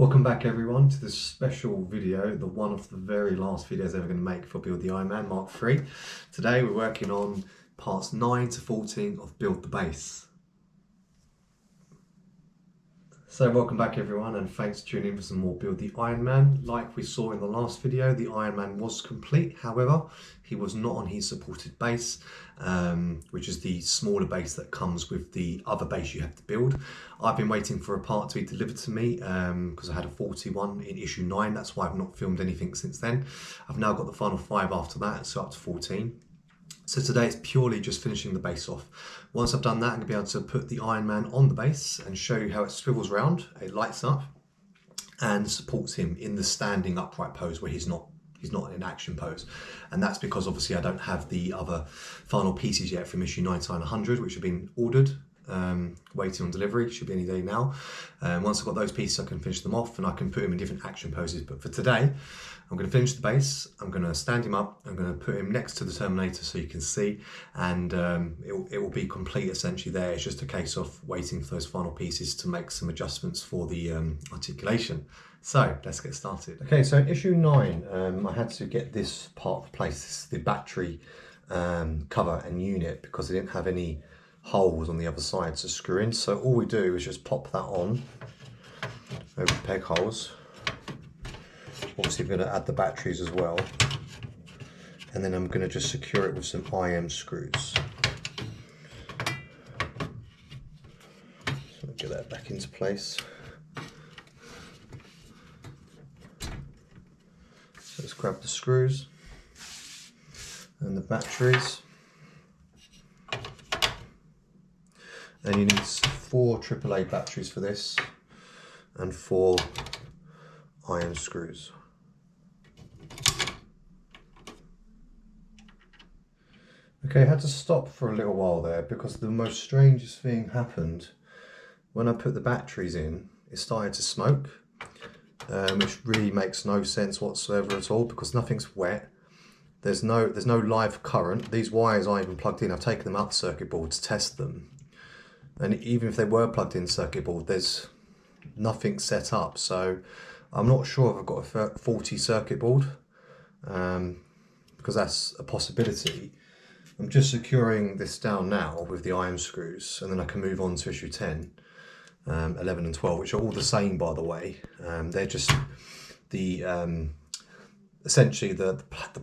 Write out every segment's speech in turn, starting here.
Welcome back everyone to this special video, the one of the very last videos ever going to make for Build the Iron Man Mark III. Today we're working on parts 9 to 14 of Build the Base. So welcome back everyone, and thanks for tuning in for some more Build the Iron Man. Like we saw in the last video, the Iron Man was complete. However, he was not on his supported base, which is the smaller base that comes with the other base you have to build. I've been waiting for a part to be delivered to me because I had a 41 in issue 9. That's why I've not filmed anything since then. I've now got the final 5 after that, so up to 14. So today it's purely just finishing the base off. Once I've done that, I'm going to be able to put the Iron Man on the base and show you how it swivels round, it lights up, and supports him in the standing upright pose where he's not in action pose. And that's because obviously I don't have the other final pieces yet from issue 99 100, which have been ordered, waiting on delivery, should be any day now. Once I've got those pieces I can finish them off and I can put him in different action poses. But for today, I'm going to finish the base, I'm going to stand him up, I'm going to put him next to the Terminator so you can see, and it will be complete essentially there. It's just a case of waiting for those final pieces to make some adjustments for the articulation. So let's get started. Okay, so in issue 9, I had to get this part replaced, the battery cover and unit, because I didn't have any holes on the other side to screw in. So all we do is just pop that on over the peg holes. Obviously I'm going to add the batteries as well, and then I'm going to just secure it with some IM screws. So get that back into place. So let's grab the screws and the batteries, and you need 4 AAA batteries for this and 4 IM screws. Okay, I had to stop for a little while there because the most strangest thing happened. When I put the batteries in, it started to smoke, which really makes no sense whatsoever at all because nothing's wet. There's no live current. These wires aren't even plugged in. I've taken them out the circuit board to test them, and even if they were plugged in circuit board, there's nothing set up. So I'm not sure if I've got a faulty circuit board, because that's a possibility. I'm just securing this down now with the IM screws, and then I can move on to issue 10, 11 and 12, which are all the same by the way. They're just the essentially the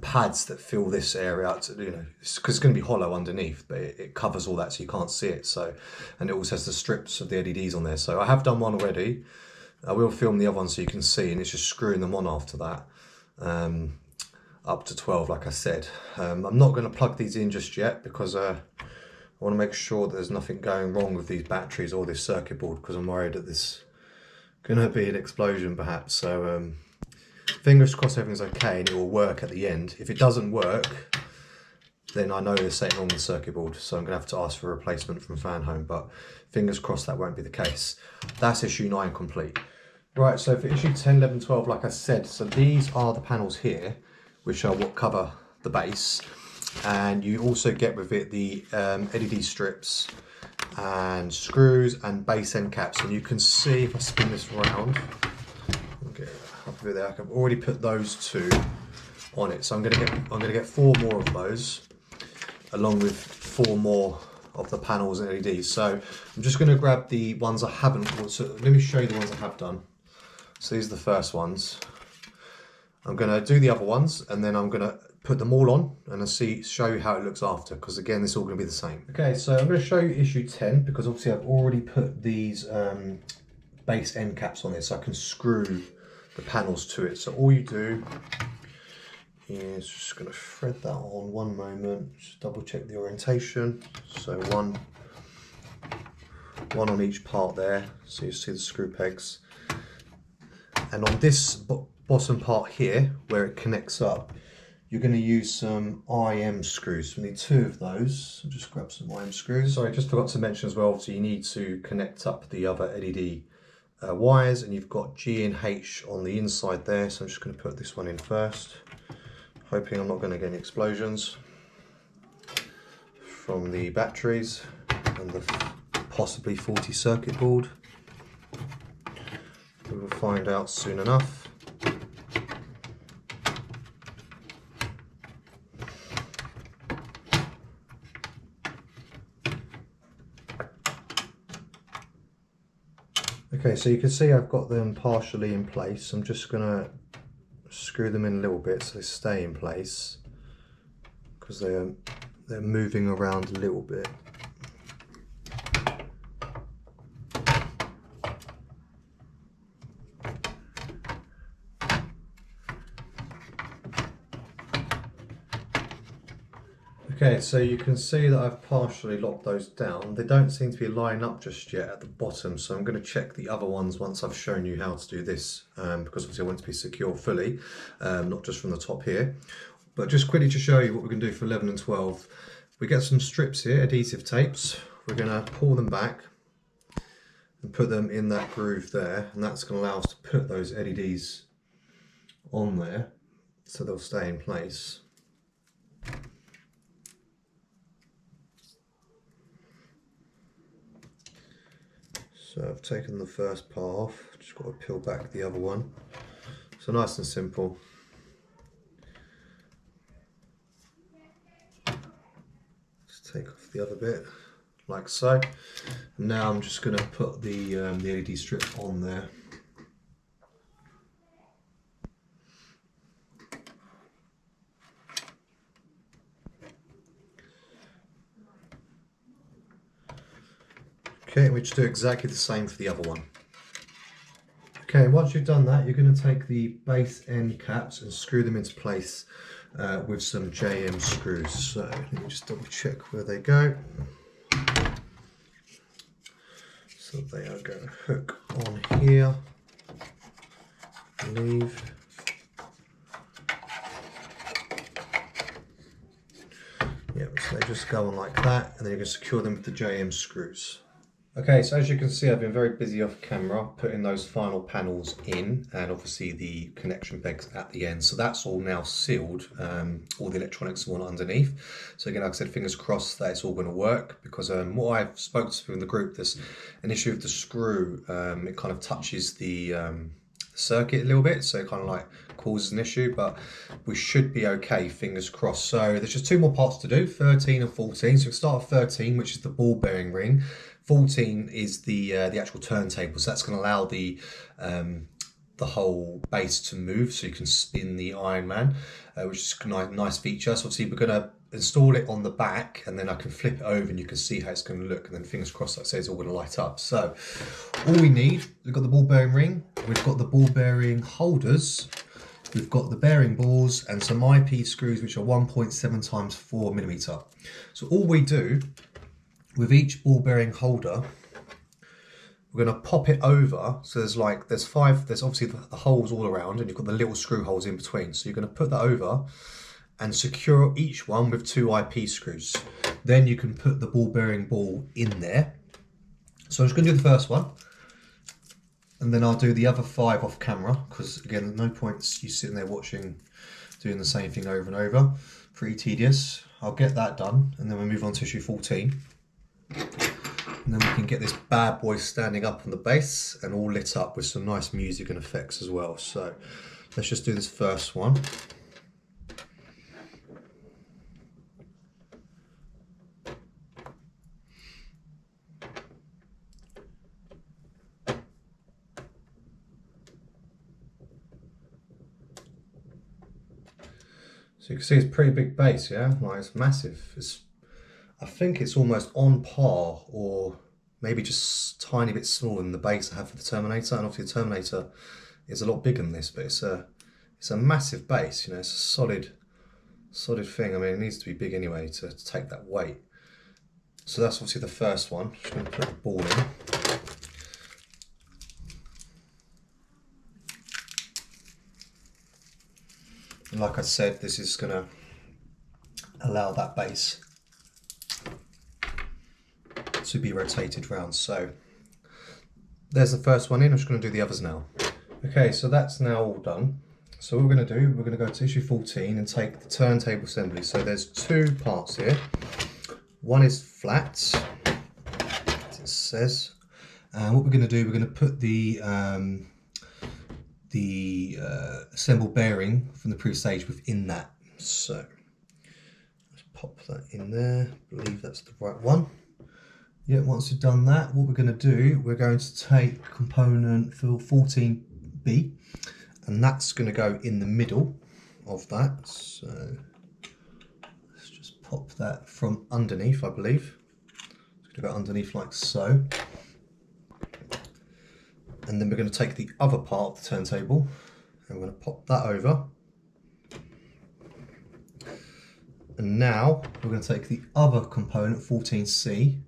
pads that fill this area out, you know, because it's going to be hollow underneath, but it covers all that so you can't see it. So, and it also has the strips of the LEDs on there. So I have done one already. I will film the other one so you can see, and it's just screwing them on after that, up to 12 like I said. I'm not going to plug these in just yet because I want to make sure that there's nothing going wrong with these batteries or this circuit board, because I'm worried that there's going to be an explosion perhaps. So fingers crossed everything's okay and it will work at the end. If it doesn't work, then I know there's something wrong with the circuit board, so I'm going to have to ask for a replacement from Fan Home, but fingers crossed that won't be the case. That's issue 9 complete. Right, so for issue 10, 11, 12, like I said, so these are the panels here, which are what cover the base, and you also get with it the LED strips and screws and base end caps. And you can see if I spin this around, okay, up a bit there, I've already put those 2 on it. So I'm gonna get 4 more of those, along with 4 more of the panels and LEDs. So I'm just going to grab the ones I haven't. So let me show you the ones I have done. So these are the first ones. I'm going to do the other ones, and then I'm going to put them all on and I'll show you how it looks after, because again this is all going to be the same. Okay, so I'm going to show you issue 10 because obviously I've already put these base end caps on it, so I can screw the panels to it. So all you do is just going to thread that on. One moment, just double check the orientation. So one on each part there, so you see the screw pegs. And on this bottom part here, where it connects up, you're going to use some IM screws. We need 2 of those, so just grab some IM screws. Sorry, I just forgot to mention as well, so you need to connect up the other LED wires, and you've got G and H on the inside there, so I'm just going to put this one in first, hoping I'm not going to get any explosions from the batteries and the possibly faulty circuit board. We will find out soon enough. Okay, so you can see I've got them partially in place. I'm just going to screw them in a little bit so they stay in place, because they're moving around a little bit. Okay, so you can see that I've partially locked those down. They don't seem to be lining up just yet at the bottom, so I'm going to check the other ones once I've shown you how to do this, because obviously I want it to be secure fully, not just from the top here. But just quickly to show you what we're going to do for 11 and 12. We get some strips here, adhesive tapes. We're going to pull them back and put them in that groove there, and that's going to allow us to put those LEDs on there so they'll stay in place. So I've taken the first part off, just got to peel back the other one. So nice and simple. Just take off the other bit, like so. And now I'm just going to put the LED strip on there. Okay, we just do exactly the same for the other one. Okay, once you've done that, you're going to take the base end caps and screw them into place with some JM screws. So let me just double check where they go. So they are going to hook on here, leave. Yeah, so they just go on like that, and then you're going to secure them with the JM screws. Okay, so as you can see, I've been very busy off camera putting those final panels in, and obviously the connection pegs at the end. So that's all now sealed, all the electronics are on underneath. So again, like I said, fingers crossed that it's all going to work, because what I've spoken to in the group, there's an issue with the screw. It kind of touches the circuit a little bit, so it kind of like causes an issue, but we should be okay, fingers crossed. So there's just two more parts to do, 13 and 14. So we start at 13, which is the ball bearing ring. 14 is the actual turntable, so that's going to allow the whole base to move, so you can spin the Iron Man, which is a nice feature. So obviously we're going to install it on the back, and then I can flip it over and you can see how it's going to look, and then fingers crossed, like I say, it's all going to light up. So all we need, we've got the ball bearing ring, we've got the ball bearing holders, we've got the bearing balls, and some IP screws which are 1.7 times 4 millimeter. So all we do with each ball bearing holder, we're going to pop it over. So there's obviously the holes all around, and you've got the little screw holes in between. So you're going to put that over and secure each one with 2 IP screws. Then you can put the ball bearing ball in there. So I'm just going to do the first one, and then I'll do the other 5 off camera, because again, no points you sitting there watching, doing the same thing over and over. Pretty tedious. I'll get that done, and then we'll move on to issue 14. And then we can get this bad boy standing up on the base and all lit up with some nice music and effects as well. So let's just do this first one. So you can see it's a pretty big base, yeah? Like, it's massive. I think it's almost on par, or maybe just a tiny bit smaller than the base I have for the Terminator. And obviously the Terminator is a lot bigger than this, but it's a massive base, you know, it's a solid thing. I mean, it needs to be big anyway to take that weight. So that's obviously the first one. Just going to put the ball in. And like I said, this is going to allow that base to be rotated round. So there's the first one in. I'm just going to do the others now. Okay, so that's now all done. So what we're going to do, we're going to go to issue 14 and take the turntable assembly. So there's 2 parts here. One is flat, as it says. And what we're going to do, we're going to put the the assembled bearing from the previous stage within that. So let's pop that in there. I believe that's the right one. Yeah, once we've done that, what we're going to do, we're going to take component fill 14B, and that's going to go in the middle of that. So let's just pop that from underneath, I believe. It's going to go underneath like so. And then we're going to take the other part of the turntable and we're going to pop that over. And now we're going to take the other component, 14C,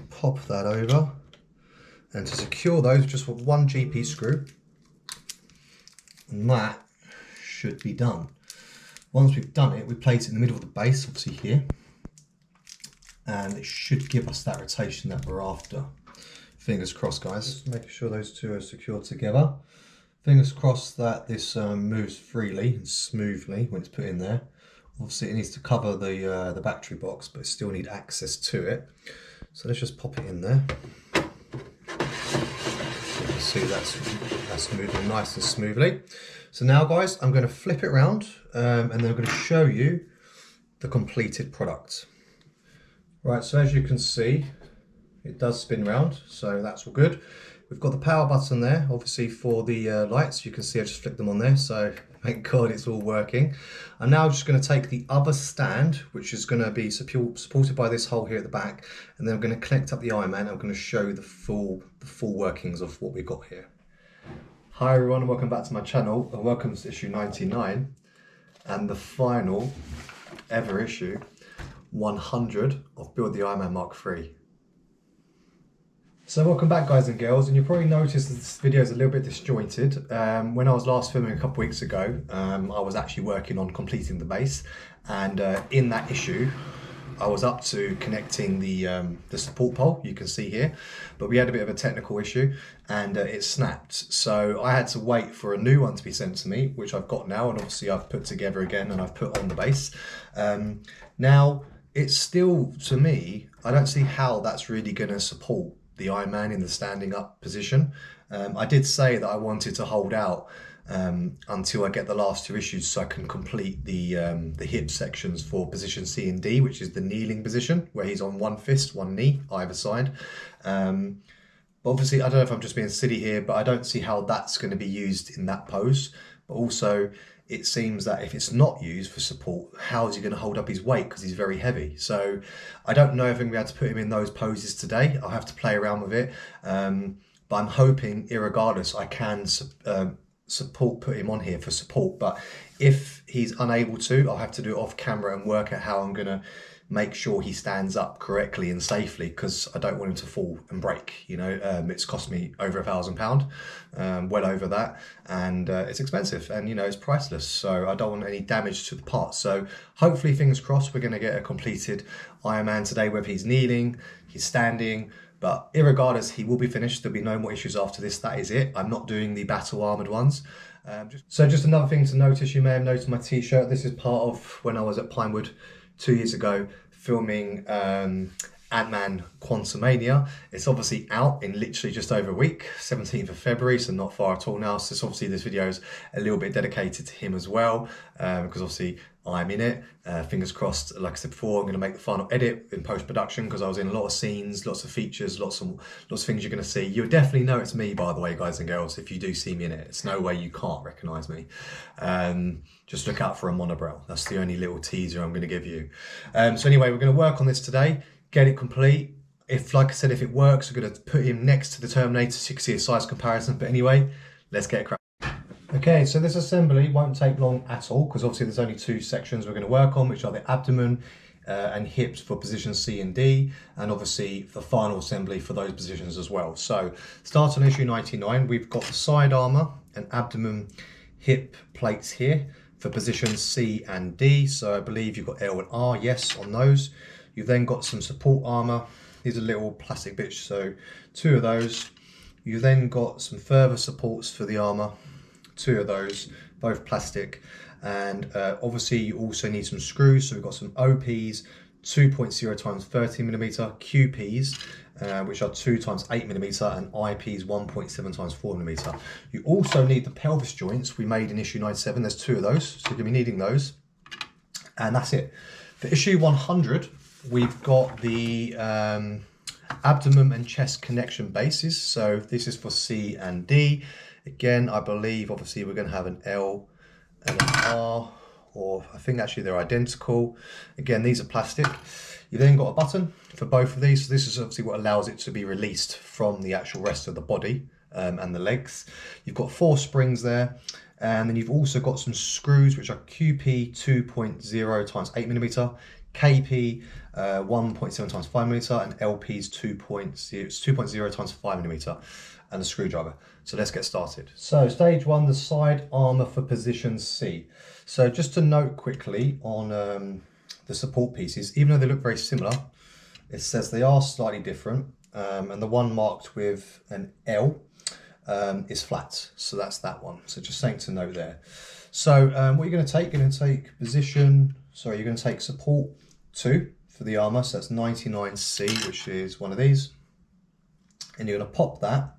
pop that over, and to secure those just with one GP screw, and that should be done. Once we've done it, we place it in the middle of the base, obviously here, and it should give us that rotation that we're after. Fingers crossed, guys. Just making sure those two are secured together. Fingers crossed that this moves freely and smoothly when it's put in there. Obviously it needs to cover the battery box, but it still need access to it. So let's just pop it in there. You can see that's moving nice and smoothly. So now, guys, I'm going to flip it around and then I'm going to show you the completed product. Right, so as you can see, it does spin round, so that's all good. We've got the power button there, obviously for the lights. You can see I just flicked them on there, so thank God it's all working. I'm now just going to take the other stand, which is going to be supported by this hole here at the back, and then I'm going to connect up the Iron Man. I'm going to show you the full workings of what we've got here. Hi everyone, and welcome back to my channel, and welcome to issue 99, and the final ever issue, 100 of Build the Iron Man Mark III. So welcome back, guys and girls, and you'll probably notice that this video is a little bit disjointed. When I was last filming a couple weeks ago, I was actually working on completing the base, and in that issue I was up to connecting the support pole, you can see here, but we had a bit of a technical issue and it snapped. So I had to wait for a new one to be sent to me, which I've got now, and obviously I've put together again and I've put on the base. Now, it's still, to me, I don't see how that's really going to support the Iron Man in the standing up position. I did say that I wanted to hold out until I get the last two issues so I can complete the hip sections for position C and D, which is the kneeling position, where he's on one fist, one knee, either side. But obviously, I don't know if I'm just being silly here, but I don't see how that's going to be used in that pose. But also, it seems that if it's not used for support, how is he going to hold up his weight, because he's very heavy? So I don't know if I'm going to be able to put him in those poses today. I'll have to play around with it. But I'm hoping, irregardless, I can put him on here for support. But if he's unable to, I'll have to do it off camera and work out how I'm going to make sure he stands up correctly and safely, because I don't want him to fall and break. You know, it's cost me over £1,000, well over that, and it's expensive, and you know, it's priceless, so I don't want any damage to the parts. So hopefully, fingers crossed, we're going to get a completed Iron Man today, whether he's kneeling, he's standing. But irregardless, he will be finished. There'll be no more issues after this. That is it. I'm not doing the battle armored ones. So just another thing to notice, you may have noticed my t-shirt. This is part of when I was at Pinewood 2 years ago filming Ant-Man Quantumania. It's obviously out in literally just over a week, 17th of February, so not far at all now. So obviously this video is a little bit dedicated to him as well, because obviously I'm in it. Fingers crossed, like I said before, I'm going to make the final edit in post-production, because I was in a lot of scenes, lots of features, lots of things you're going to see. You'll definitely know it's me, by the way, guys and girls, if you do see me in it. It's no way you can't recognise me. Just look out for a monobrow. That's the only little teaser I'm going to give you. So anyway, we're going to work on this today, get it complete. If, like I said, if it works, we're going to put him next to the Terminator so you can see a size comparison. But anyway, let's get cracking. Okay, so this assembly won't take long at all, because obviously there's only two sections we're going to work on, which are the abdomen and hips for position C and D, and obviously the final assembly for those positions as well. So start on issue 99, we've got the side armour and abdomen hip plates here for positions C and D. So I believe you've got L and R, yes, on those. You've then got some support armour. These are little plastic bits, so two of those. You've then got some further supports for the armour. Two of those, both plastic, and obviously you also need some screws, so we've got some OPs, 2.0 times 30mm, QPs, which are 2 times 8mm, and IPs 1.7 times 4mm. You also need the pelvis joints we made in issue 97. There's 2 of those, so you're going to be needing those. And that's it. For issue 100, we've got the abdomen and chest connection bases. So this is for C and D. Again, I believe obviously we're going to have an L and an R, or I think actually they're identical. Again, these are plastic. You then got a button for both of these. So this is obviously what allows it to be released from the actual rest of the body and the legs. You've got 4 springs there. And then you've also got some screws, which are QP 2.0 times 8mm, KP 1.7 times 5mm, and LP's 2.0 times 5mm, and a screwdriver. So let's get started. So stage 1, the side armour for position C. So just to note quickly on the support pieces, even though they look very similar, it says they are slightly different, and the one marked with an L is flat, so that's that one. So just something to note there. So what you're going to take, you're going to take support 2 for the armour, so that's 99C, which is one of these, and you're going to pop that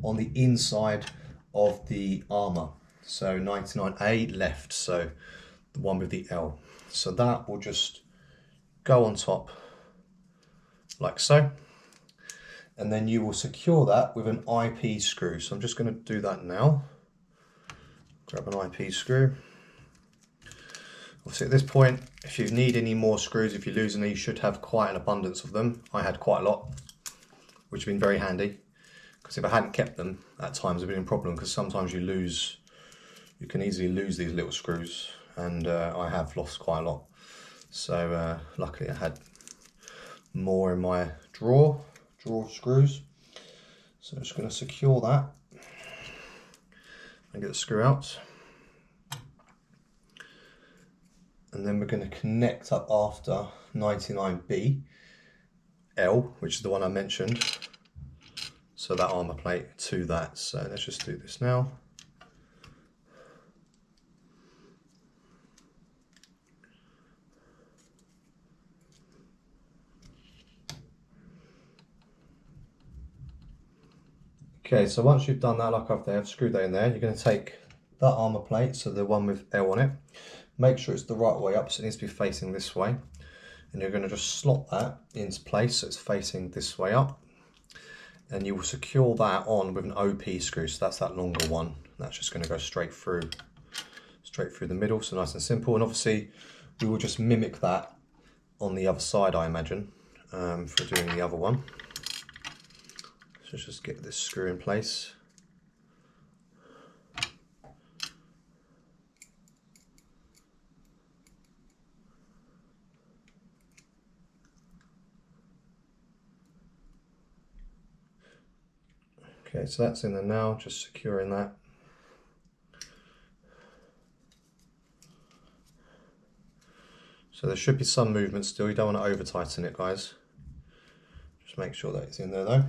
on the inside of the armour. So 99A left, so the one with the L. So that will just go on top like so. And then you will secure that with an IP screw. So I'm just going to do that now. Grab an IP screw. Obviously at this point, if you need any more screws, if you lose any, you should have quite an abundance of them. I had quite a lot, which have been very handy. Because if I hadn't kept them, at times it would have been a problem, because sometimes you can easily lose these little screws. And I have lost quite a lot. So luckily I had more in my drawer screws. So I'm just going to secure that and get the screw out, and then we're going to connect up after 99B L, which is the one I mentioned, so that armour plate to that. So let's just do this now. Okay, so once you've done that, like I've screwed that in there, you're going to take that armour plate, so the one with L on it, make sure it's the right way up, so it needs to be facing this way, and you're going to just slot that into place so it's facing this way up, and you will secure that on with an OP screw, so that's that longer one. That's just going to go straight through the middle, so nice and simple. And obviously we will just mimic that on the other side, I imagine, for doing the other one. Let's just get this screw in place. Okay, so that's in there now, just securing that. So there should be some movement still, you don't want to over tighten it, guys. Just make sure that it's in there though.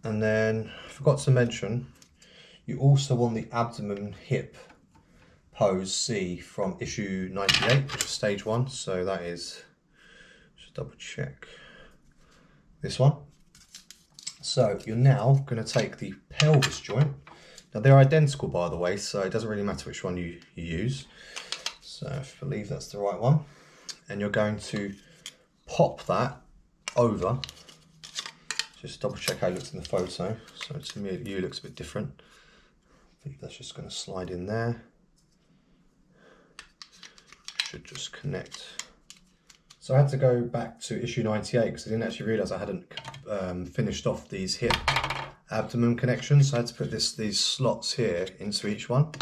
And then, I forgot to mention, you also want the abdomen hip pose C from issue 98, which is stage 1. So that is, just double check, this one. So you're now going to take the pelvis joint. Now they're identical, by the way, so it doesn't really matter which one you use. So I believe that's the right one. And you're going to pop that over. Just double check how it looks in the photo. So to me, it looks a bit different. I think that's just going to slide in there. Should just connect. So I had to go back to issue 98 because I didn't actually realise I hadn't finished off these hip abdomen connections. So I had to put these slots here into each one.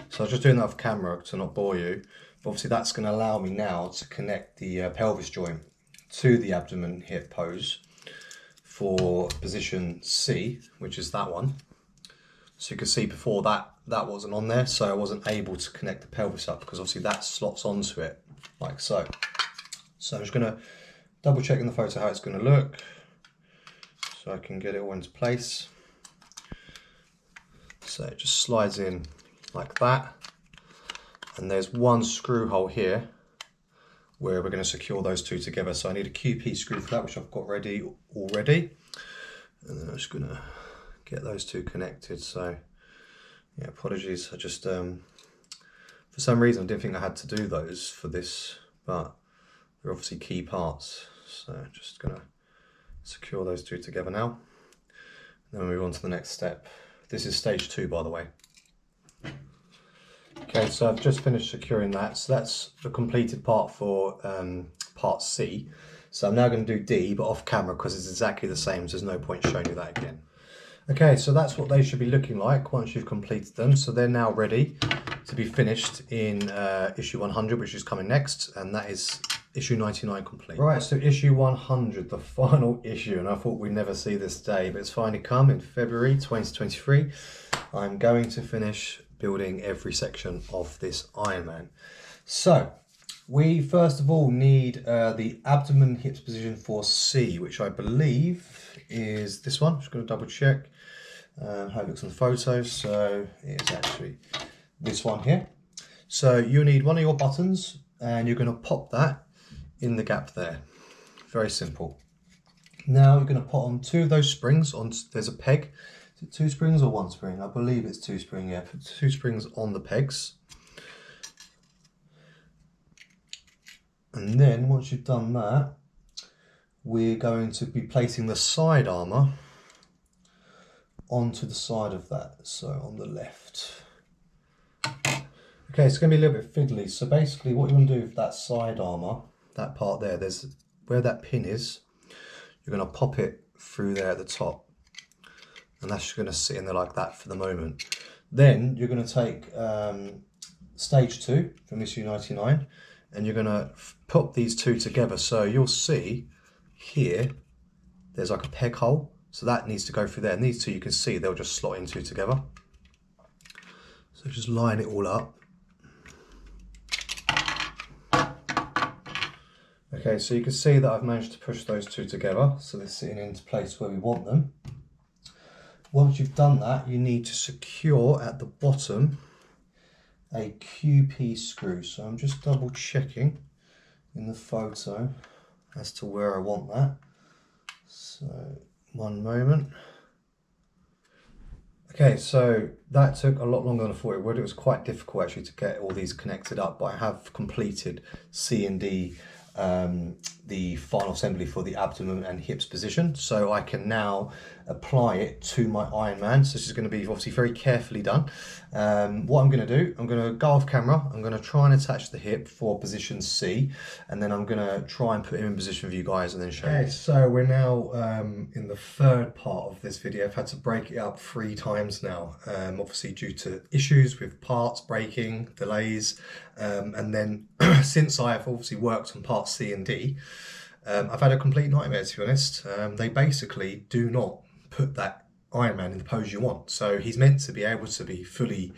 So I was just doing that off camera to not bore you. But obviously that's going to allow me now to connect the pelvis joint to the abdomen hip pose for position C, which is that one. So you can see before that wasn't on there, so I wasn't able to connect the pelvis up because obviously that slots onto it like so. So I'm just going to double check in the photo how it's going to look so I can get it all into place. So it just slides in like that, and there's one screw hole here where we're going to secure those two together. So I need a QP screw for that, which I've got ready already. And then I'm just going to get those two connected. So yeah, apologies. I just, for some reason, I didn't think I had to do those for this, but they're obviously key parts. So just going to secure those two together now. Then we'll move on to the next step. This is stage 2, by the way. Okay, so I've just finished securing that. So that's the completed part for part C. So I'm now going to do D, but off camera because it's exactly the same, so there's no point showing you that again. Okay, so that's what they should be looking like once you've completed them. So they're now ready to be finished in issue 100, which is coming next, and that is issue 99 complete. Right, so issue 100, the final issue, and I thought we'd never see this day, but it's finally come in February 2023. I'm going to finish building every section of this Iron Man. So we first of all need the abdomen hips position for C, which I believe is this one. I'm just going to double check how it looks on the photos. So it's actually this one here. So you need one of your buttons and you're going to pop that in the gap there. Very simple. Now you're going to put on 2 of those springs. There's a peg. Is it 2 springs or 1 spring? I believe it's 2 spring, yeah. Put 2 springs on the pegs. And then once you've done that, we're going to be placing the side armour onto the side of that, so on the left. Okay, it's going to be a little bit fiddly. So basically what you want to do with that side armour, that part there, there's where that pin is, you're going to pop it through there at the top. And that's just going to sit in there like that for the moment. Then you're going to take stage 2 from issue 99 and you're going to put these two together. So you'll see here, there's like a peg hole. So that needs to go through there. And these two you can see, they'll just slot into together. So just line it all up. Okay, so you can see that I've managed to push those two together. So they're sitting into place where we want them. Once you've done that, you need to secure at the bottom a QP screw. So I'm just double checking in the photo as to where I want that. So one moment. Okay, so that took a lot longer than I thought it would. It was quite difficult actually to get all these connected up, but I have completed C and D, the final assembly for the abdomen and hips position, so I can now apply it to my Iron Man. So this is going to be obviously very carefully done. What I'm going to do, I'm going to go off camera, I'm going to try and attach the hip for position C, and then I'm going to try and put him in position for you guys and then show you. Okay, so we're now in the 3rd part of this video. I've had to break it up 3 times now, obviously due to issues with parts breaking, delays, and then since I have obviously worked on parts C and D, I've had a complete nightmare, to be honest. They basically do not put that Iron Man in the pose you want. So he's meant to be able to be fully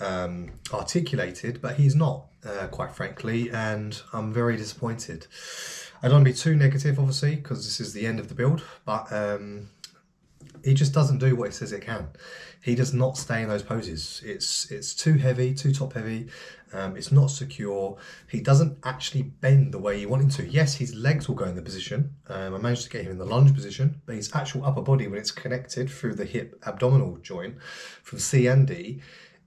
articulated, but he's not, quite frankly, and I'm very disappointed. I don't want to be too negative, obviously, because this is the end of the build, but he just doesn't do what he says it can. He does not stay in those poses. It's too heavy, too top heavy. It's not secure. He doesn't actually bend the way you want him to. Yes, his legs will go in the position. I managed to get him in the lunge position, but his actual upper body, when it's connected through the hip abdominal joint from C and D,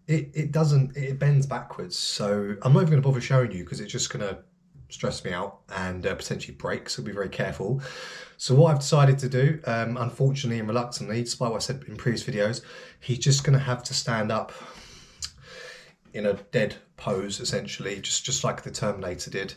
it bends backwards. So I'm not even going to bother showing you because it's just going to stress me out and potentially break, so be very careful. So what I've decided to do, unfortunately and reluctantly, despite what I said in previous videos, he's just going to have to stand up in a dead pose, essentially, just like the Terminator did,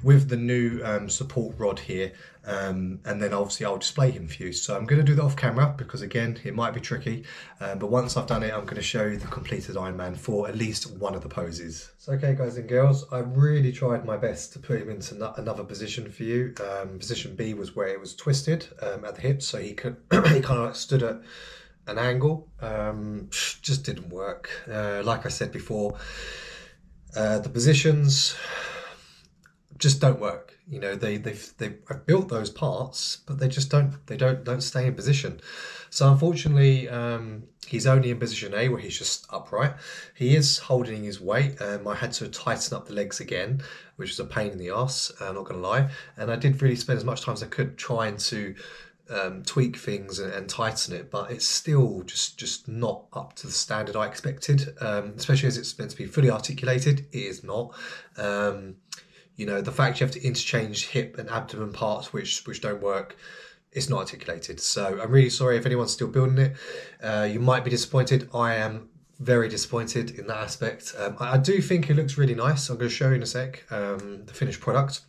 with the new support rod here, and then obviously I'll display him for you. So I'm going to do that off camera because again it might be tricky, but once I've done it I'm going to show you the completed Iron Man for at least one of the poses. So okay guys and girls, I really tried my best to put him into another position for you. Position B was where it was twisted at the hips, so he could he kind of like stood at an angle. Just didn't work. Like I said before, the positions just don't work. You know, I've built those parts, but they just don't stay in position. So unfortunately, he's only in position A, where he's just upright. He is holding his weight. I had to tighten up the legs again, which was a pain in the arse, not gonna lie. And I did really spend as much time as I could trying to tweak things and tighten it, but it's still just not up to the standard I expected, especially as it's meant to be fully articulated. It is not. You know, the fact you have to interchange hip and abdomen parts which don't work, it's not articulated. So I'm really sorry if anyone's still building it. You might be disappointed. I am very disappointed in that aspect. I do think it looks really nice. I'm going to show you in a sec the finished product.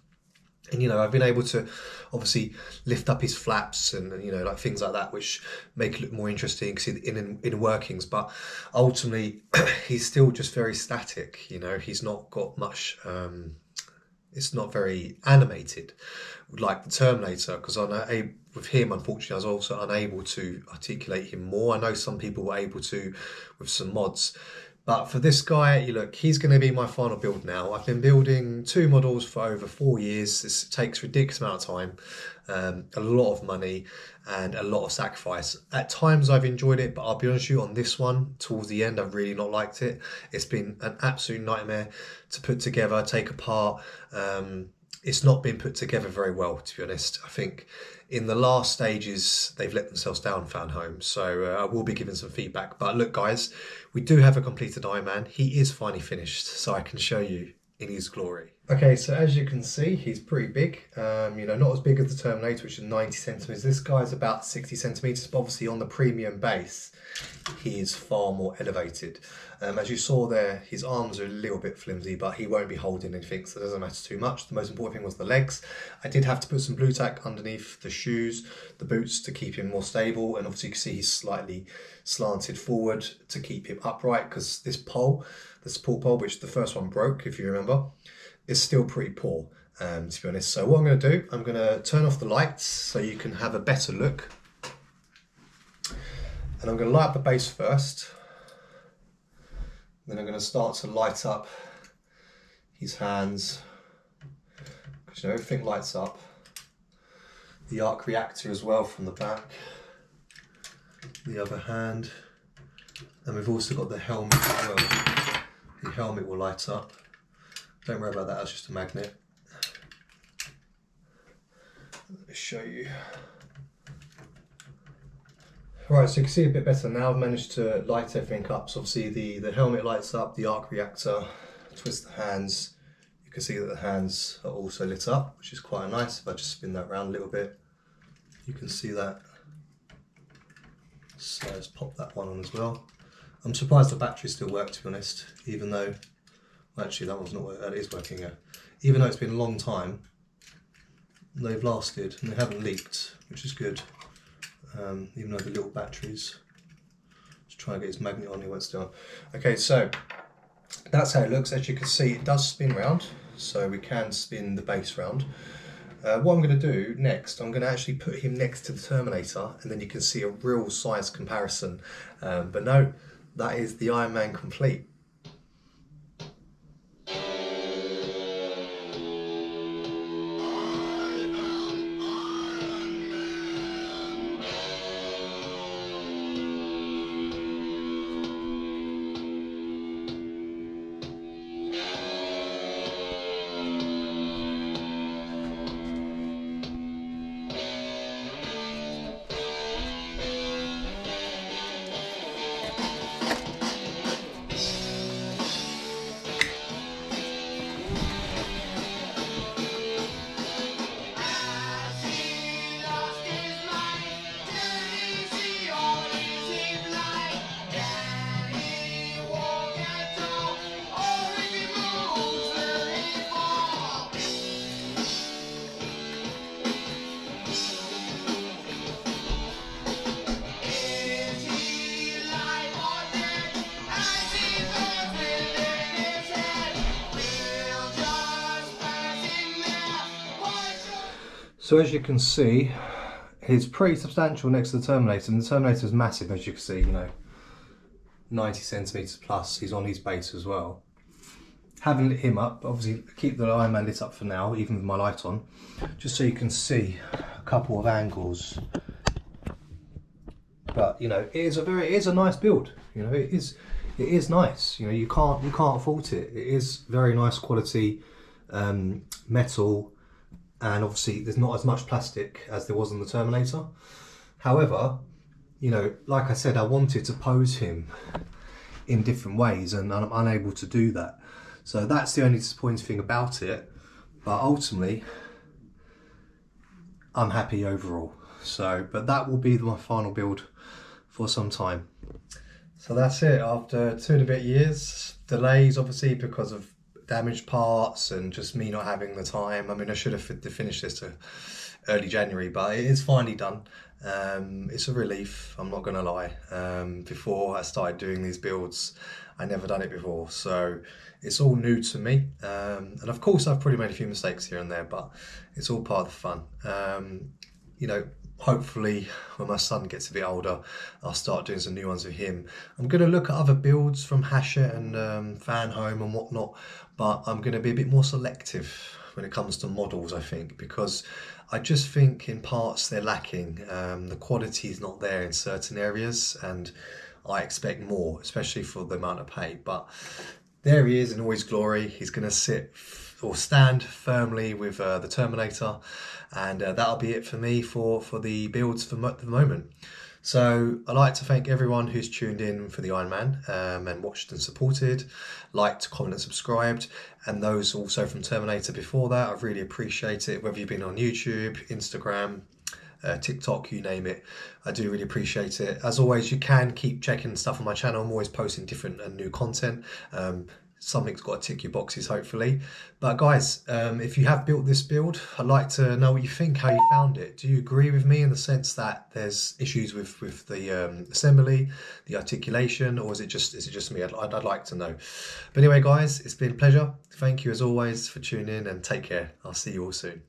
And, you know, I've been able to obviously lift up his flaps and, you know, like things like that, which make it look more interesting, see the inner workings. But ultimately, he's still just very static. You know, he's not got much, it's not very animated like the Terminator, because with him, unfortunately, I was also unable to articulate him more. I know some people were able to with some mods. But for this guy, you look, he's going to be my final build now. I've been building 2 models for over 4 years. This takes a ridiculous amount of time, a lot of money, and a lot of sacrifice. At times I've enjoyed it, but I'll be honest with you, on this one, towards the end, I've really not liked it. It's been an absolute nightmare to put together, take apart. It's not been put together very well, to be honest. I think in the last stages, they've let themselves down, found home. So I will be giving some feedback. But look, guys, we do have a completed Iron Man. He is finally finished, so I can show you in his glory. Okay, so as you can see, he's pretty big. You know, not as big as the Terminator, which is 90 centimeters. This guy's about 60 centimeters, but obviously on the premium base, he is far more elevated. As you saw there, his arms are a little bit flimsy, but he won't be holding anything, so it doesn't matter too much. The most important thing was the legs. I did have to put some blue tack underneath the shoes, the boots, to keep him more stable, and obviously you can see he's slightly slanted forward to keep him upright, because this pole, the support pole, which the first one broke, if you remember, is still pretty poor, to be honest. So what I'm going to do, I'm going to turn off the lights so you can have a better look. And I'm going to light up the base first. Then I'm going to start to light up his hands, because you know, everything lights up. The arc reactor as well from the back, the other hand, and we've also got the helmet as well. The helmet will light up. Don't worry about that, that's just a magnet. Let me show you. Right, so you can see a bit better now. I've managed to light everything up. So obviously the helmet lights up, the arc reactor, twist the hands. You can see that the hands are also lit up, which is quite nice. If I just spin that around a little bit, you can see that. So let's pop that one on as well. I'm surprised the batteries still work, to be honest, even though, well, actually that one's not working, it is working, yeah. Even though it's been a long time, they've lasted and they haven't leaked, which is good. Even though the little batteries, just trying to get his magnet on, he won't stay on. Okay, so that's how it looks. As you can see, it does spin round, so we can spin the base round. What I'm going to do next, I'm going to actually put him next to the Terminator, and then you can see a real size comparison. But no, that is the Iron Man complete. So as you can see, he's pretty substantial next to the Terminator, and the Terminator is massive, as you can see, you know, 90 centimeters plus. He's on his base as well. Haven't lit him up, obviously keep the Iron Man lit up for now, even with my light on, just so you can see a couple of angles. But you know, it is a nice build. You know, it is nice. You know, you can't fault it. It is very nice quality metal, and obviously there's not as much plastic as there was on the Terminator. However, you know, like I said, I wanted to pose him in different ways, and I'm unable to do that. So that's the only disappointing thing about it. But ultimately, I'm happy overall. So, but that will be my final build for some time. So that's it. After 2 and a bit years, delays obviously because of damaged parts and just me not having the time. I mean, I should have finished this to early January, but it is finally done. It's a relief, I'm not gonna lie. Before I started doing these builds, I never done it before, so it's all new to me. And of course I've probably made a few mistakes here and there, but it's all part of the fun. You know, hopefully when my son gets a bit older, I'll start doing some new ones with him. I'm going to look at other builds from Hachette and Fan Home and whatnot, but I'm going to be a bit more selective when it comes to models, I think, because I just think in parts they're lacking. The quality is not there in certain areas, and I expect more, especially for the amount of pay. But there he is in all his glory. He's going to sit or stand firmly with the Terminator, and that'll be it for me for the builds for the moment. So I'd like to thank everyone who's tuned in for the Iron Man and watched and supported, liked, commented and subscribed, and those also from Terminator before that. I really appreciate it, whether you've been on YouTube, Instagram, TikTok, you name it. I do really appreciate it. As always, you can keep checking stuff on my channel. I'm always posting different and new content. Something's got to tick your boxes, hopefully. But guys, if you have built this build, I'd like to know what you think, how you found it. Do you agree with me in the sense that there's issues with the assembly, the articulation, or is it just me? I'd like to know. But anyway, guys, it's been a pleasure. Thank you as always for tuning in, and take care. I'll see you all soon.